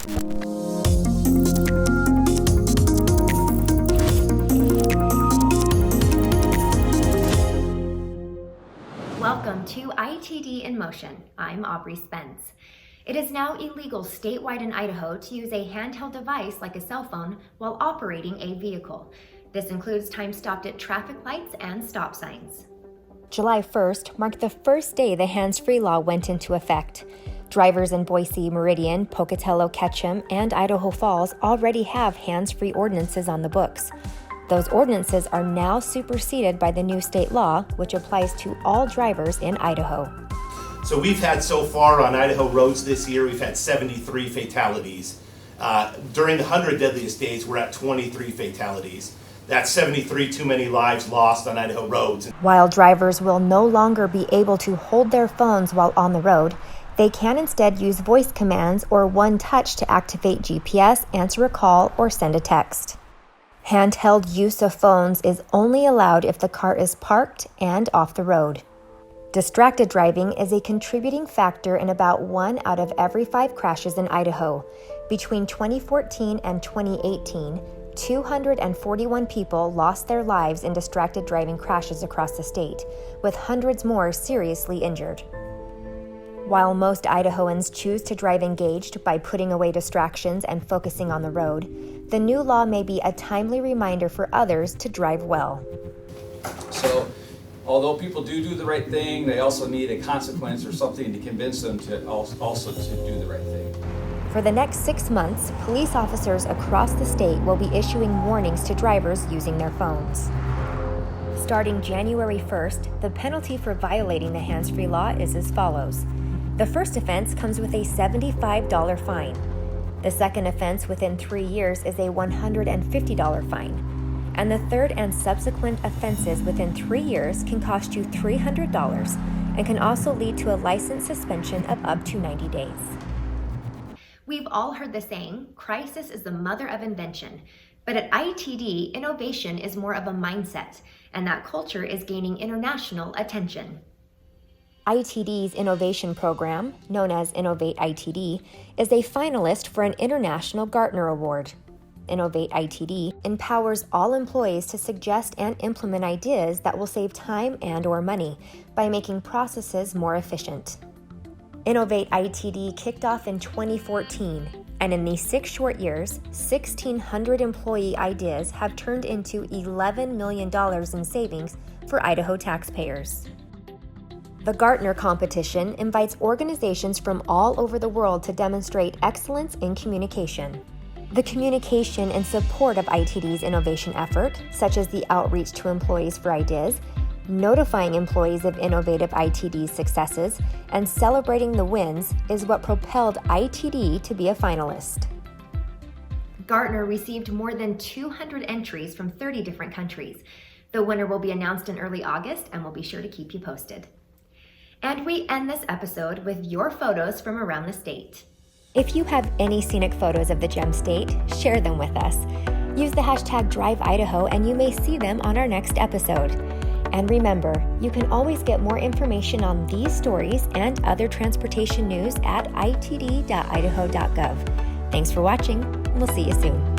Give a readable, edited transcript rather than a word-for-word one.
Welcome to ITD In Motion. I'm Aubrey Spence. It is now illegal statewide in Idaho to use a handheld device like a cell phone while operating a vehicle. This includes time stopped at traffic lights and stop signs. July 1st marked the first day the hands-free law went into effect. Drivers in Boise, Meridian, Pocatello, Ketchum, and Idaho Falls already have hands-free ordinances on the books. Those ordinances are now superseded by the new state law, which applies to all drivers in Idaho. So we've had so far on Idaho roads this year, we've had 73 fatalities. During the 100 deadliest days, we're at 23 fatalities. That's 73 too many lives lost on Idaho roads. While drivers will no longer be able to hold their phones while on the road, they can instead use voice commands or one touch to activate GPS, answer a call, or send a text. Handheld use of phones is only allowed if the car is parked and off the road. Distracted driving is a contributing factor in about 1 out of every 5 crashes in Idaho. Between 2014 and 2018, 241 people lost their lives in distracted driving crashes across the state, with hundreds more seriously injured. While most Idahoans choose to drive engaged by putting away distractions and focusing on the road, the new law may be a timely reminder for others to drive well. So, although people do the right thing, they also need a consequence or something to convince them to also to do the right thing. For the next 6 months, police officers across the state will be issuing warnings to drivers using their phones. Starting January 1st, the penalty for violating the hands-free law is as follows. The first offense comes with a $75 fine. The second offense within 3 years is a $150 fine. And the third and subsequent offenses within 3 years can cost you $300 and can also lead to a license suspension of up to 90 days. We've all heard the saying, crisis is the mother of invention. But at ITD, innovation is more of a mindset, and that culture is gaining international attention. ITD's innovation program, known as Innovate ITD, is a finalist for an International Gartner Award. Innovate ITD empowers all employees to suggest and implement ideas that will save time and/or money by making processes more efficient. Innovate ITD kicked off in 2014, and in these 6 short years, 1,600 employee ideas have turned into $11 million in savings for Idaho taxpayers. The Gartner competition invites organizations from all over the world to demonstrate excellence in communication. The communication in support of ITD's innovation effort, such as the outreach to employees for ideas, notifying employees of innovative ITD successes, and celebrating the wins, is what propelled ITD to be a finalist. Gartner received more than 200 entries from 30 different countries. The winner will be announced in early August, and we'll be sure to keep you posted. And we end this episode with your photos from around the state. If you have any scenic photos of the Gem State, share them with us. Use the hashtag DriveIdaho and you may see them on our next episode. And remember, you can always get more information on these stories and other transportation news at itd.idaho.gov. Thanks for watching. We'll see you soon.